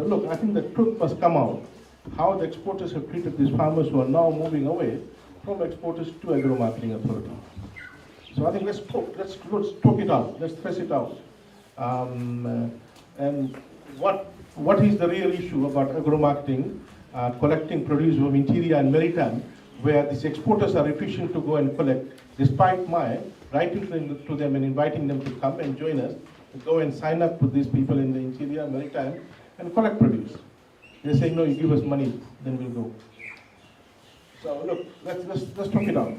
So look, I think the truth must come out, how the exporters have treated these farmers who are now moving away from exporters to agro-marketing authority. So I think let's talk it out, let's press it out. And what is the real issue about agro-marketing, collecting produce from interior and maritime, where these exporters are refusing to go and collect, despite my writing to them and inviting them to come and join us, to go and sign up with these people in the interior, maritime, and collect produce. They're saying, no, you give us money, then we'll go. So look, let's talk it out.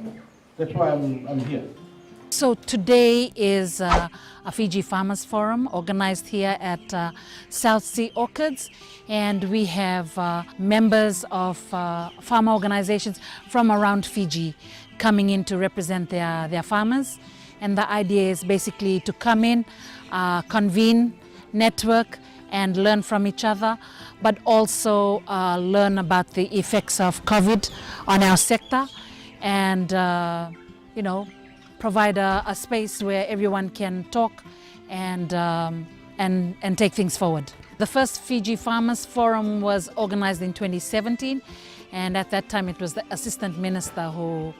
That's why I'm here. So today is a Fiji Farmers Forum organized here at South Sea Orchids, and we have members of farmer organizations from around Fiji coming in to represent their farmers. And the idea is basically to come in, convene, network, and learn from each other, but also learn about the effects of COVID on our sector, and provide a space where everyone can talk and take things forward. The first Fiji Farmers Forum was organized in 2017, and at that time it was the Assistant Minister who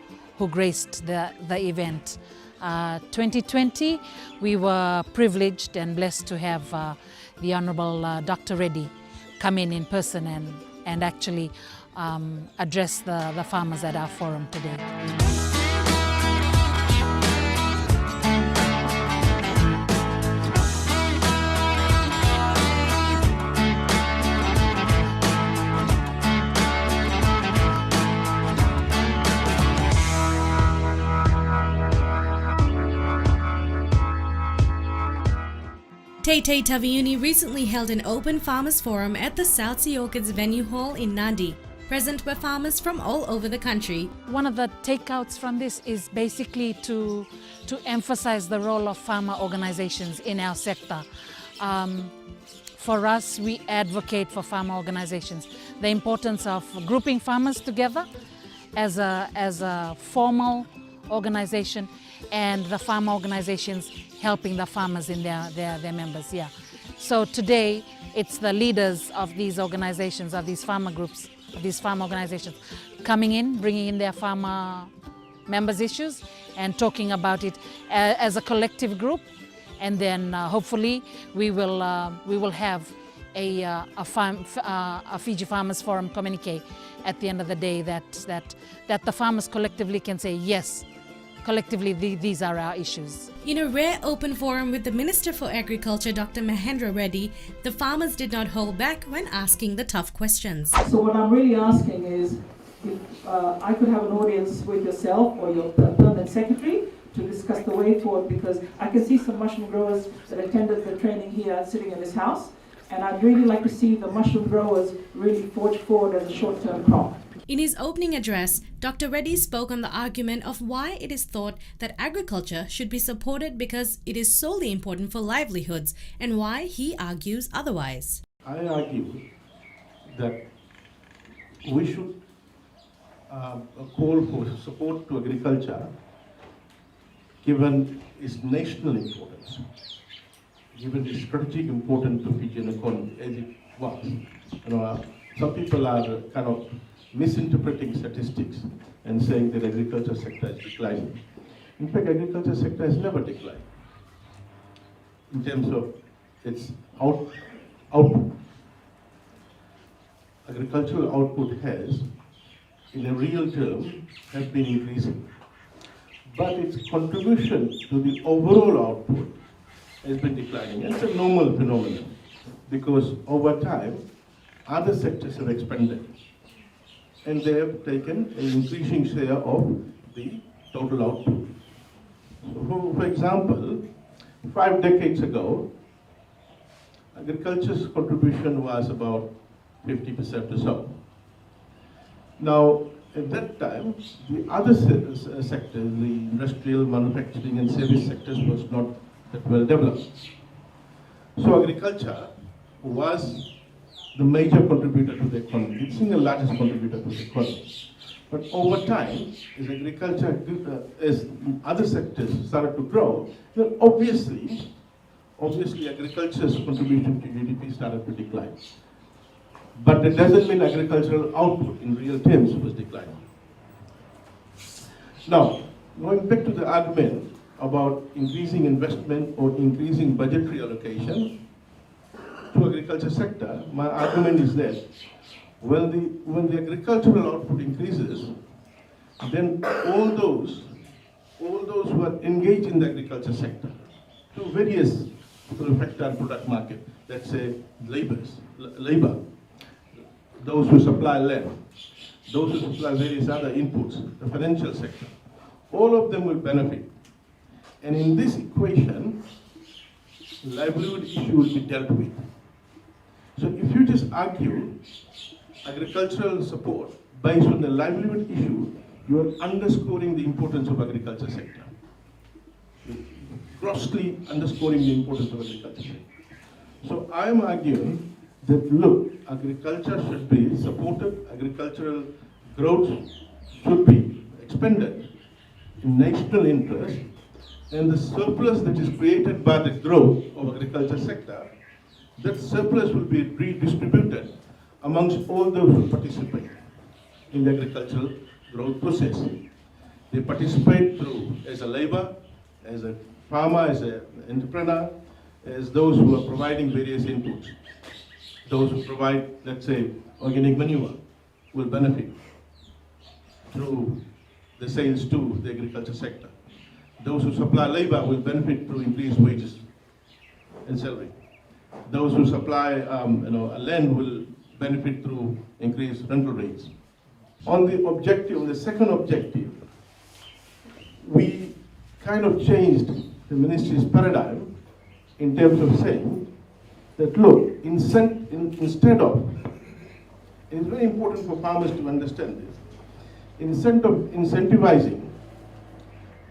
graced the event. 2020, we were privileged and blessed to have the Honorable Dr. Reddy come in person and actually address the farmers at our forum today. Tei Tei Taveuni recently held an open farmers forum at the South Sea Orchids venue hall in Nadi. Present were farmers from all over the country. One of the takeouts from this is basically to emphasize the role of farmer organizations in our sector. For us, we advocate for farmer organizations, the importance of grouping farmers together as a formal organization, and the farmer organizations helping the farmers in their members. Yeah. So today it's the leaders of these organizations, of these farmer groups, of these farmer organizations, coming in, bringing in their farmer members' issues and talking about it as a collective group, and then hopefully we will have a Fiji Farmers Forum communique at the end of the day that the farmers collectively can say yes. Collectively, these are our issues. In a rare open forum with the Minister for Agriculture, Dr. Mahendra Reddy, the farmers did not hold back when asking the tough questions. So what I'm really asking is, if I could have an audience with yourself or your permanent secretary to discuss the way forward, because I can see some mushroom growers that attended the training here sitting in this house, and I'd really like to see the mushroom growers really forge forward as a short-term crop. In his opening address, Dr. Reddy spoke on the argument of why it is thought that agriculture should be supported because it is solely important for livelihoods, and why he argues otherwise. I argue that we should call for support to agriculture given its national importance, given its strategic importance to Fijian economy as it was. Some people are kind of misinterpreting statistics and saying that agriculture sector is declining. In fact, agriculture sector has never declined in terms of its output. Agricultural output has, in a real term, has been increasing. But its contribution to the overall output has been declining. And it's a normal phenomenon because over time, other sectors have expanded, and they have taken an increasing share of the total output. So for example, 5 decades ago, agriculture's contribution was about 50% or so. Now, at that time, the other sectors, the industrial, manufacturing and service sectors, was not that well developed. So agriculture was the major contributor to the economy. It's the single largest contributor to the economy. But over time, as agriculture, as other sectors started to grow, then obviously agriculture's contribution to GDP started to decline. But that doesn't mean agricultural output in real terms was declining. Now, going back to the argument about increasing investment or increasing budgetary allocation to agriculture sector, my argument is that when the agricultural output increases, then all those who are engaged in the agriculture sector through various factor and product market, let's say labor, those who supply land, those who supply various other inputs, the financial sector, all of them will benefit. And in this equation, livelihood issue will be dealt with. So if you just argue agricultural support based on the livelihood issue, you are underscoring the importance of agriculture sector. You're grossly underscoring the importance of agriculture sector. So I am arguing that, look, agriculture should be supported, agricultural growth should be expended in national interest, and the surplus that is created by the growth of agriculture sector, that surplus will be redistributed amongst all those who participate in the agricultural growth process. They participate through as a labor, as a farmer, as an entrepreneur, as those who are providing various inputs. Those who provide, let's say, organic manure will benefit through the sales to the agriculture sector. Those who supply labor will benefit through increased wages and salary. Those who supply land will benefit through increased rental rates. On the objective, on the second objective, we kind of changed the ministry's paradigm in terms of saying that, look, instead of, it's very important for farmers to understand this, instead of incentivizing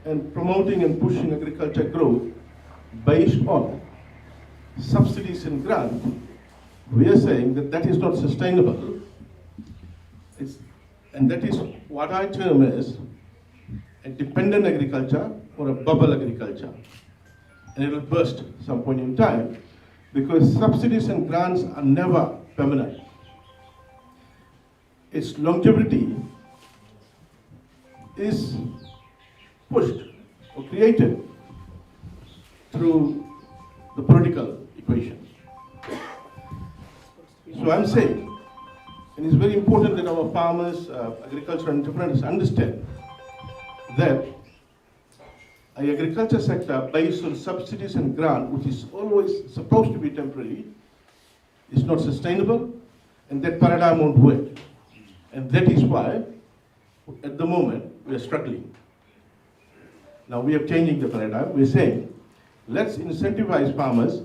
and promoting and pushing agriculture growth based on subsidies and grants, we are saying that that is not sustainable. And that is what I term as a dependent agriculture or a bubble agriculture. And it will burst some point in time because subsidies and grants are never permanent. Its longevity is pushed or created through the political equation. So I'm saying, and it's very important that our farmers, agricultural entrepreneurs understand that an agriculture sector based on subsidies and grant, which is always supposed to be temporary, is not sustainable, and that paradigm won't work. And that is why, at the moment, we are struggling. Now we are changing the paradigm. We're saying, let's incentivize farmers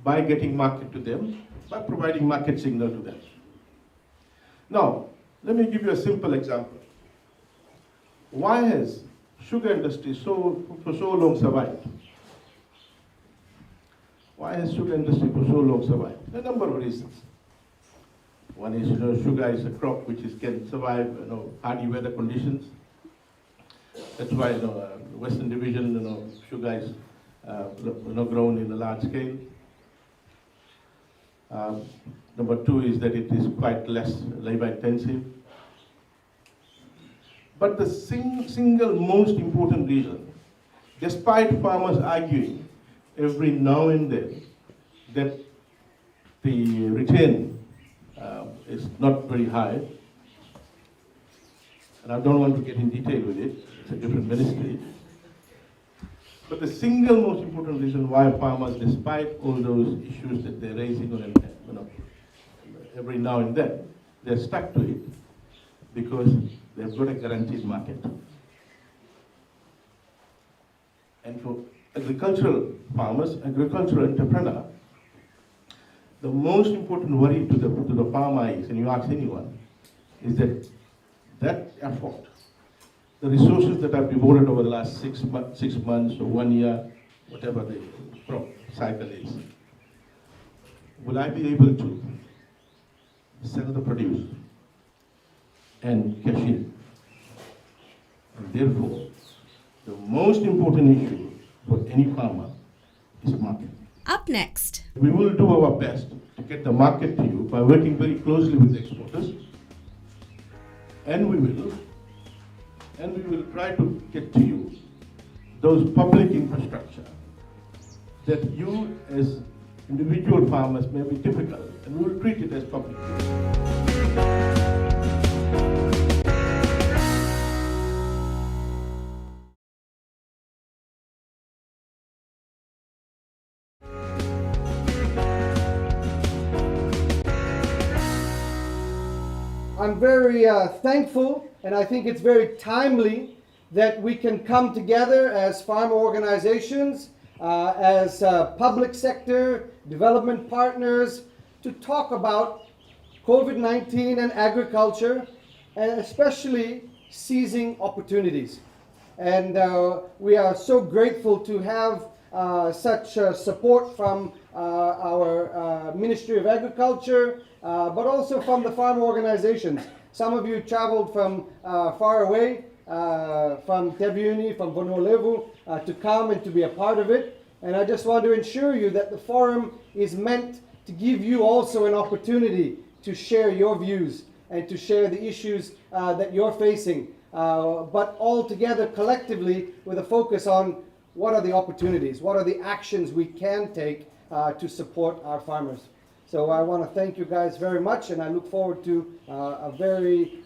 by getting market to them, by providing market signal to them. Now, let me give you a simple example. Why has sugar industry for so long survived? Why has sugar industry for so long survived? A number of reasons. One is, sugar is a crop which can survive, hardy weather conditions. That's why, Western Division, sugar is, grown in a large scale. Number two is that it is quite less labor intensive. But the single most important reason, despite farmers arguing every now and then that the return is not very high, and I don't want to get in detail with it, it's a different ministry. But the single most important reason why farmers, despite all those issues that they're raising on every now and then, they're stuck to it because they've got a guaranteed market. And for agricultural farmers, agricultural entrepreneur, the most important worry to the farmer is, and you ask anyone, is that effort, the resources that I've devoted over the last 6 months or 1 year, whatever the crop cycle is, will I be able to sell the produce and cash in? And therefore, the most important issue for any farmer is market. Up next. We will do our best to get the market to you by working very closely with the exporters, and we will try to get to you those public infrastructure that you as individual farmers may be difficult, and we will treat it as public. I'm very thankful, and I think it's very timely that we can come together as farmer organizations, as public sector development partners, to talk about COVID-19 and agriculture, and especially seizing opportunities. And we are so grateful to have such support from our Ministry of Agriculture, but also from the farm organizations. Some of you traveled from far away, from Taveuni, from Bonolevu, to come and to be a part of it. And I just want to assure you that the forum is meant to give you also an opportunity to share your views and to share the issues that you're facing, but all together collectively with a focus on what are the opportunities, what are the actions we can take to support our farmers. So I want to thank you guys very much, and I look forward to a very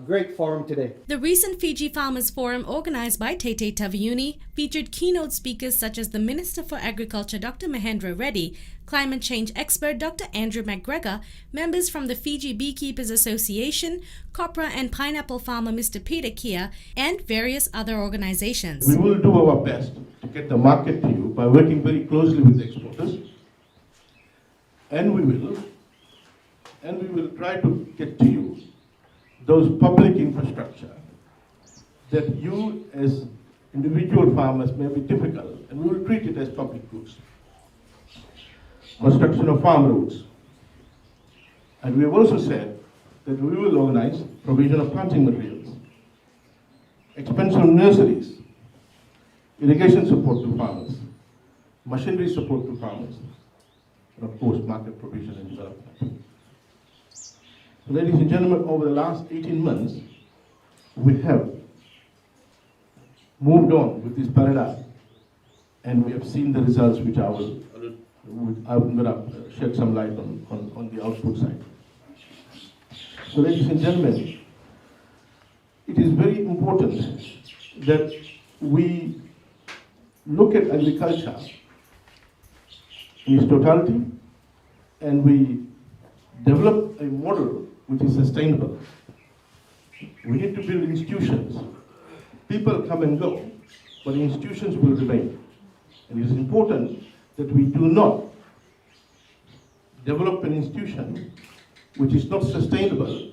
great forum today. The recent Fiji Farmers Forum, organized by Tei Tei Taveuni, featured keynote speakers such as the Minister for Agriculture Dr. Mahendra Reddy, climate change expert Dr. Andrew McGregor, members from the Fiji Beekeepers Association, copra and pineapple farmer Mr. Peter Kia, and various other organizations. We will do our best to get the market to you by working very closely with the exporters, and we will try to get to you those public infrastructure that you as individual farmers may be difficult, and we will treat it as public goods. Construction of farm roads. And we have also said that we will organize provision of planting materials, expansion of nurseries, irrigation support to farmers, machinery support to farmers, and of course market provision and development. So, ladies and gentlemen, over the last 18 months, we have moved on with this paradigm, and we have seen the results which I'm going to shed some light on the output side. So, ladies and gentlemen, it is very important that we look at agriculture in its totality, and we develop a model which is sustainable. We need to build institutions. People come and go, but institutions will remain. And it is important that we do not develop an institution which is not sustainable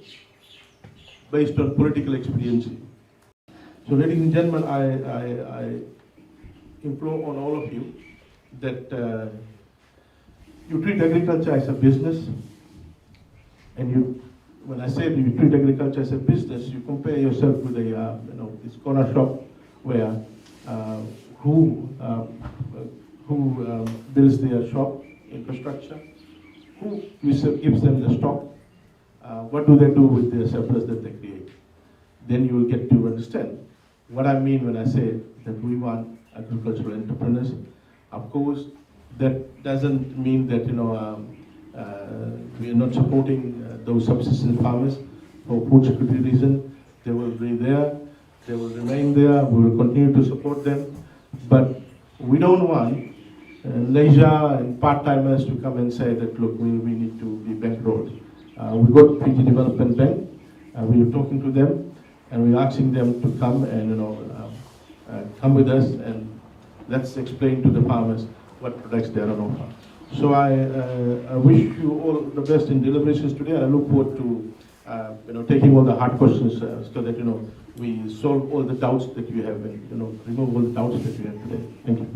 based on political expediency. So, ladies and gentlemen, I implore on all of you that you treat agriculture as a business, and when I say you treat agriculture as a business, you compare yourself with this corner shop where who builds their shop infrastructure, who gives them the stock, what do they do with the surplus that they create. Then you will get to understand what I mean when I say that we want agricultural entrepreneurs. Of course, that doesn't mean that we are not supporting those subsistence farmers for food security reason. They will be there, they will remain there, we will continue to support them, but we don't want leisure and part-timers to come and say that, look, we need to be bankrolled. We got Fiji Development Bank, we are talking to them, and we're asking them to come and come with us, and let's explain to the farmers what products they are on offer. So I wish you all the best in deliberations today, and I look forward to taking all the hard questions so that we solve all the doubts that you have, and remove all the doubts that you have today. Thank you.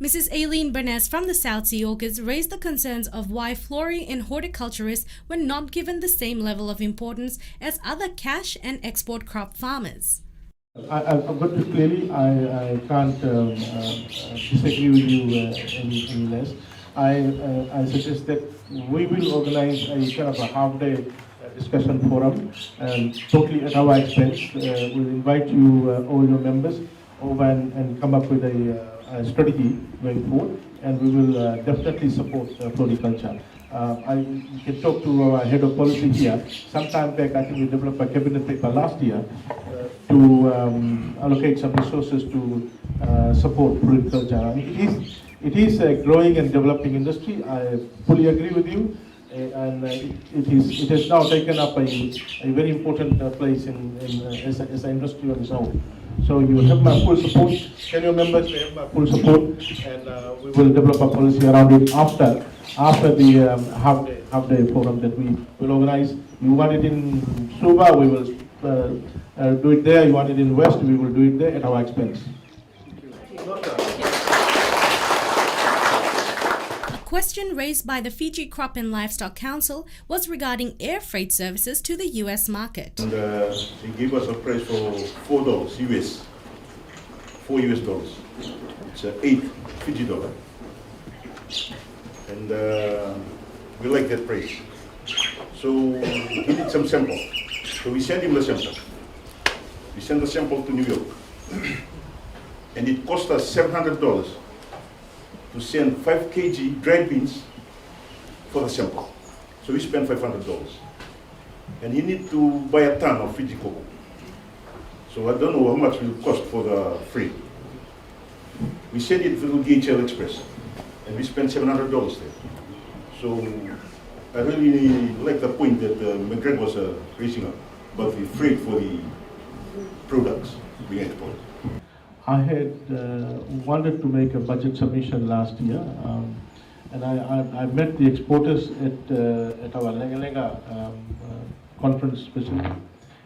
Mrs. Aileen Burness from the South Sea Orchids raised the concerns of why florary and horticulturists were not given the same level of importance as other cash and export crop farmers. I've got to clearly, I can't disagree with you any less. I suggest that we will organize a kind of a half-day discussion forum, totally at our expense. We'll invite you, all your members, over and come up with a strategy going forward, and we will definitely support floriculture. You can talk to our head of policy here. Sometime back, I think we developed a cabinet paper last year to allocate some resources to support floriculture. I mean, it is a growing and developing industry. I fully agree with you, and it has now taken up a very important place as an industry on its own. So you have my full support. Tell your members they have my full support, and we will develop a policy around it after the half-day forum that we will organize. You want it in Suva, we will do it there. You want it in West, we will do it there at our expense. A question raised by the Fiji Crop and Livestock Council was regarding air freight services to the US market. And he gave us a price for $4 US, $4 US. It's 8 Fiji dollar. And we like that price. So he needed some sample. So we sent him the sample. We sent the sample to New York. And it cost us $700 to send 5 kg dried beans for the sample. So we spent $500. And he need to buy a ton of Fiji cocoa. So I don't know how much it will cost for the freight. We sent it through DHL Express, and we spent $700 there. So I really like the point that McGregor was raising up about the freight for the products being exported. I had wanted to make a budget submission last year, and I met the exporters at our Lenga conference facility,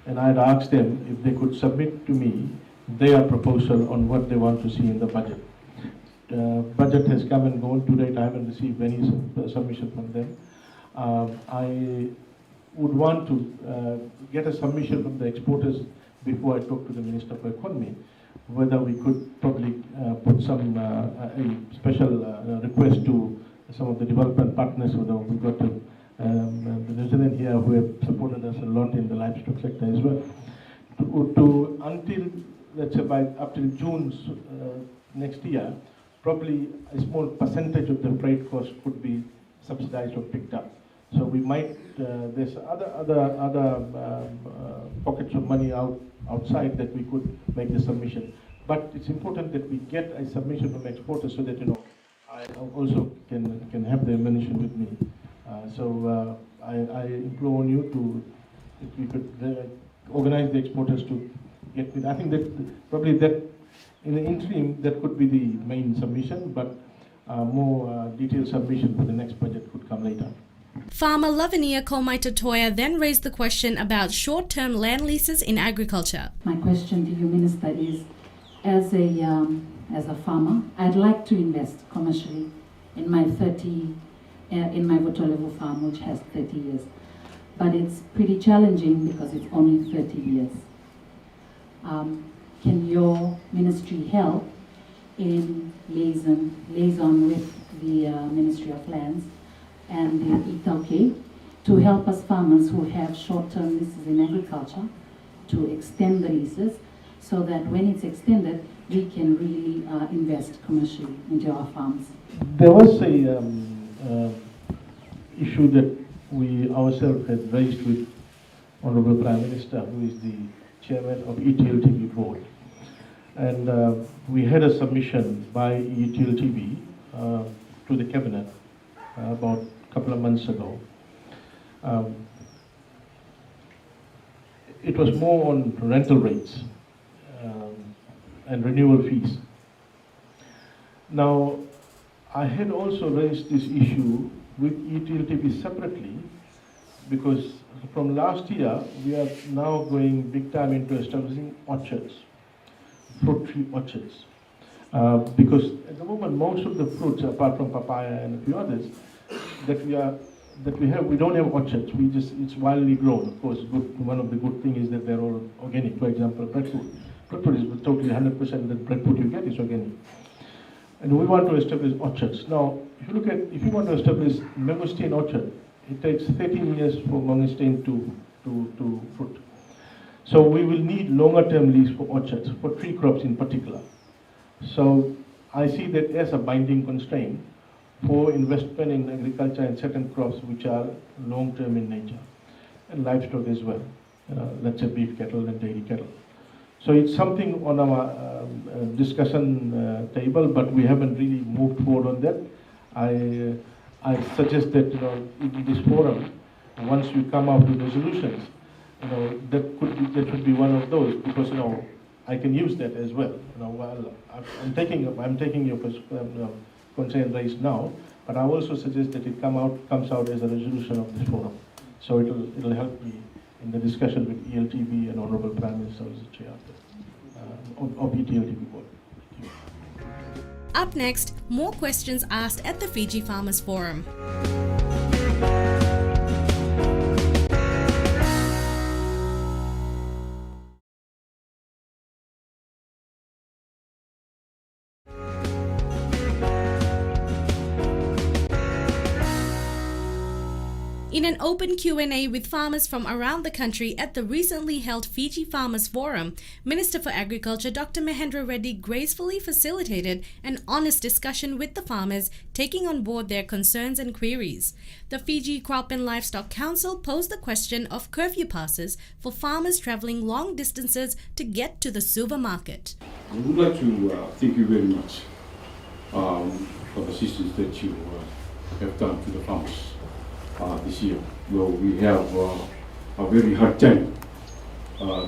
and I had asked them if they could submit to me their proposal on what they want to see in the budget. Budget has come and gone. To date, I haven't received any submission from them. I would want to get a submission from the exporters before I talk to the Minister for Economy, whether we could probably put some a special request to some of the development partners. We've got the resident here who have supported us a lot in the livestock sector as well. Until, let's say, up till June next year, probably a small percentage of the freight cost could be subsidized or picked up. So we might, there's other pockets of money outside that we could make the submission. But it's important that we get a submission from exporters so that, I also can have the ammunition with me. So I implore on you to, if we could organize the exporters to get with. I think that probably that in the interim that could be the main submission, but more detailed submission for the next budget could come later. Farmer Lavinia Kolmaitatoya then raised the question about short-term land leases in agriculture. My question to you, Minister, is as a farmer, I'd like to invest commercially in my Votolevo farm, which has 30 years. But it's pretty challenging because it's only 30 years. Can your ministry help in liaison with the Ministry of Lands and the Itauke to help us farmers who have short-term leases in agriculture to extend the leases so that when it's extended, we can really invest commercially into our farms? There was a issue that we ourselves had raised with Honorable Prime Minister, who is the chairman of ETLTV board. And we had a submission by ETLTV to the cabinet about a couple of months ago. It was more on rental rates and renewal fees. Now, I had also raised this issue with ETLTV separately because from last year, we are now going big time into establishing orchards, fruit tree orchards. Because at the moment, most of the fruits, apart from papaya and a few others, we don't have orchards. It's wildly grown. Of course, one of the good things is that they're all organic. For example, breadfruit. Breadfruit is totally 100% the breadfruit you get is organic. And we want to establish orchards. Now, if you want to establish mangosteen orchard, it takes 13 years for mangosteen to fruit. So we will need longer term lease for orchards, for tree crops in particular. So I see that as a binding constraint for investment in agriculture and certain crops which are long term in nature, and livestock as well. Let's say beef cattle and dairy cattle. So it's something on our discussion table, but we haven't really moved forward on that. I suggest that in this forum, once we come out with resolutions, that should be one of those, because I can use that as well. While I'm taking your concern raised now, but I also suggest that it comes out as a resolution of this forum. So it'll help me in the discussion with ELTB and Honorable Prime Minister as the chair of ETLTB board. Up next, more questions asked at the Fiji Farmers Forum. In an open Q&A with farmers from around the country at the recently held Fiji Farmers Forum, Minister for Agriculture Dr. Mahendra Reddy gracefully facilitated an honest discussion with the farmers, taking on board their concerns and queries. The Fiji Crop and Livestock Council posed the question of curfew passes for farmers travelling long distances to get to the supermarket. I would like to thank you very much for the assistance that you have done to the farmers. This year, well, we have a very hard time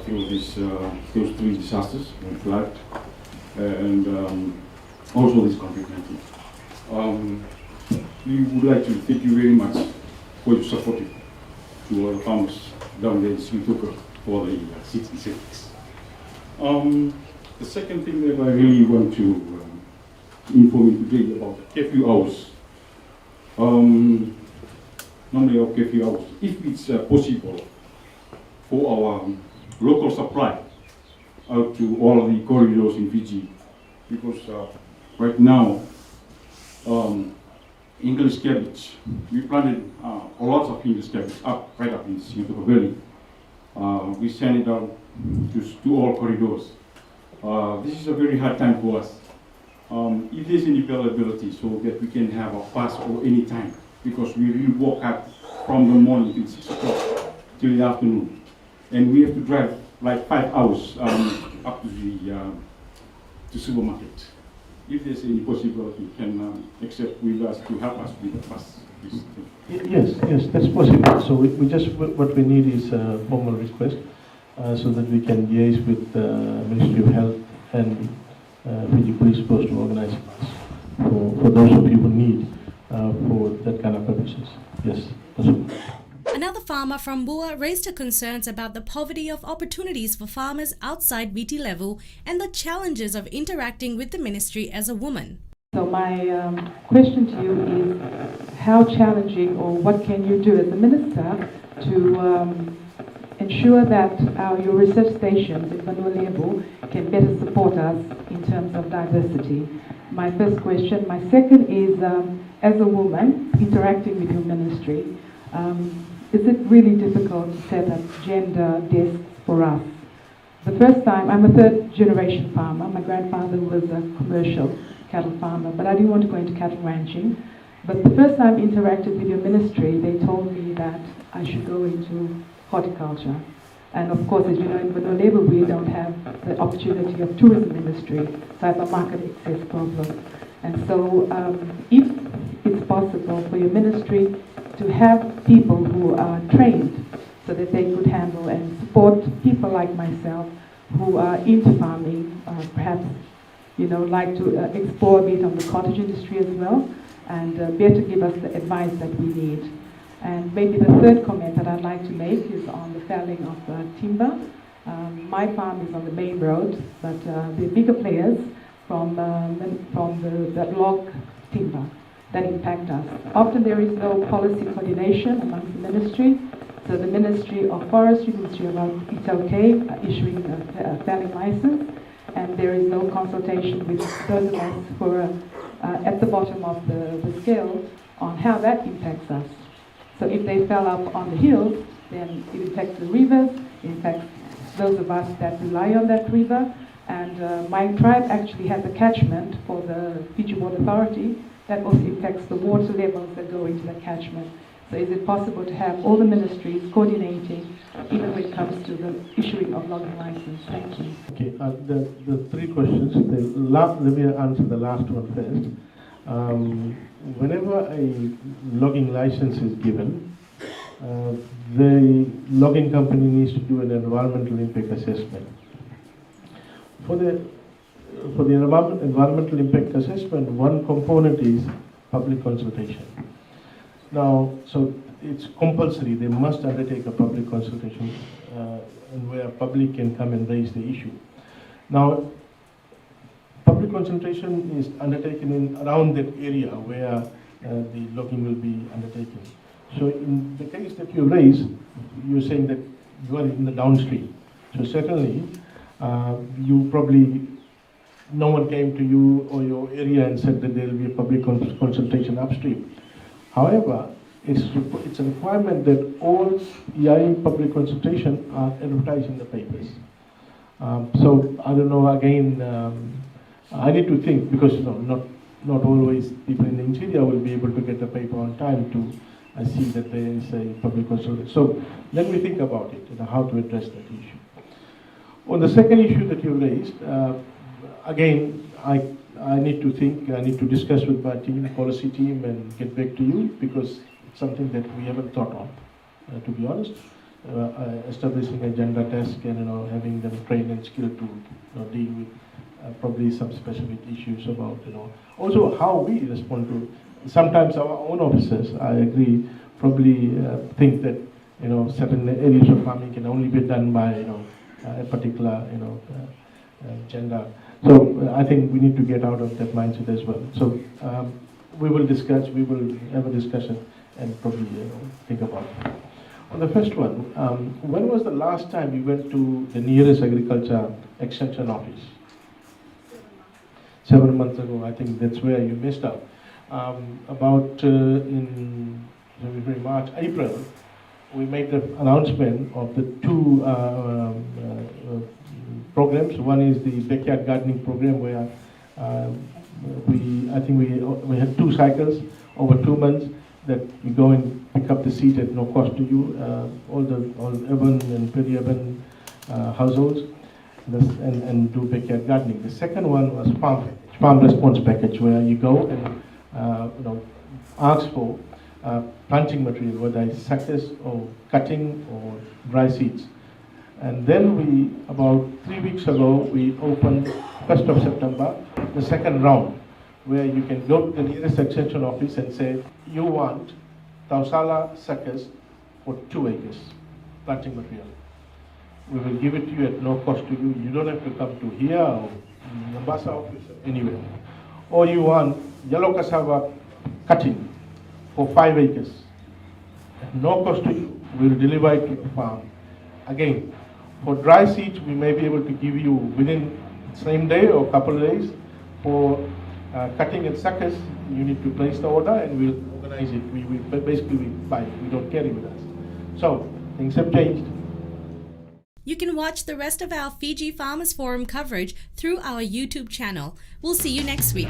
through those three disasters, flood and also this COVID-19. We would like to thank you very much for your support to all the farmers down there in Smitoka for the 66. The second thing that I really want to inform you today about curfew hours. Normally our curfew hours, if it's possible for our local supply out to all the corridors in Fiji, because right now English cabbage, we planted a lot of English cabbage right up in Smitoka Valley. We send it out to all corridors. This is a very hard time for us. If there's any availability so that we can have a pass or any time, because we really walk out from the morning till 6 o'clock till the afternoon, and we have to drive like 5 hours up to the supermarket. If there's any possibility, can accept with us to help us with the pass. Yes, that's possible. So we just what we need is a formal request so that we can liaise with the Ministry of Health and Fiji Police Force to organize a pass for those of you who need. For that kind of purposes. Yes, possible. Another farmer from Bua raised her concerns about the poverty of opportunities for farmers outside VT level and the challenges of interacting with the ministry as a woman. So my question to you is, how challenging or what can you do as a minister to ensure that your research stations in Vanuatu can better support us in terms of diversity? My first question. My second is, as a woman interacting with your ministry, is it really difficult to set up gender desks for us? The first time, I'm a third generation farmer. My grandfather was a commercial cattle farmer, but I didn't want to go into cattle ranching. But the first time I interacted with your ministry, they told me that I should go into horticulture. And of course, as you know, in Vanuatu, we don't have the opportunity of tourism industry, so I have a market access problem. And so if it's possible for your ministry to have people who are trained so that they could handle and support people like myself who are into farming, perhaps, like to explore a bit on the cottage industry as well, and better give us the advice that we need. And maybe the third comment that I'd like to make is on the felling of timber. My farm is on the main road, but the bigger players from the log timber that impact us. Often there is no policy coordination amongst the ministry. So the Ministry of Forestry, Ministry of it's okay issuing a felling license, and there is no consultation with those of us who are at the bottom of the scale on how that impacts us. So if they fell up on the hills, then it impacts the rivers, it impacts those of us that rely on that river. And my tribe actually has a catchment for the Fiji Water Authority that also impacts the water levels that go into the catchment. So is it possible to have all the ministries coordinating even when it comes to the issuing of logging license? Thank you. Okay, the three questions. Let me answer the last one first. Whenever a logging license is given, the logging company needs to do an environmental impact assessment. For the environmental impact assessment, one component is public consultation. Now, so it's compulsory, they must undertake a public consultation and where public can come and raise the issue. Now, public consultation is undertaken in around that area where the logging will be undertaken. So in the case that you raise, you're saying that you are in the downstream. So certainly, you probably, no one came to you or your area and said that there will be a public consultation upstream. However, it's a requirement that all EI public consultation are advertised in the papers. So I don't know, again, I need to think, because not always people in the interior will be able to get the paper on time to see that there is a public consultation. So let me think about it, how to address that issue. On the second issue that you raised, again, I need to think, I need to discuss with my team, policy team, and get back to you, because it's something that we haven't thought of, to be honest. Establishing a gender desk and having them trained and skilled to deal with probably some specific issues about also how we respond to. Sometimes our own officers, I agree, probably think that certain areas of farming can only be done by a particular gender. So I think we need to get out of that mindset as well. So we will discuss, we will have a discussion and probably think about it. On the first one, when was the last time you went to the nearest agriculture extension office? 7 months ago. I think that's where you missed out. About in February, March, April, we made the announcement of the two programs. One is the backyard gardening program, where I think we had 2 cycles over 2 months that you go and pick up the seed at no cost to you, all urban and peri-urban households, and do backyard gardening. The second one was farm response package, where you go and ask for planting material, whether it's suckers or cutting or dry seeds. And then about 3 weeks ago, we opened 1st of September, the second round, where you can go to the nearest extension office and say, you want Tausala suckers for 2 acres, planting material. We will give it to you at no cost to you. You don't have to come to here or Mombasa office or anywhere. Or you want yellow cassava cutting for 5 acres, at no cost to you. We will deliver it to your farm. Again, for dry seeds, we may be able to give you within the same day or couple of days. For cutting and suckers, you need to place the order and we'll organize it. We buy it. We don't carry with us. So things have changed. You can watch the rest of our Fiji Farmers Forum coverage through our YouTube channel. We'll see you next week.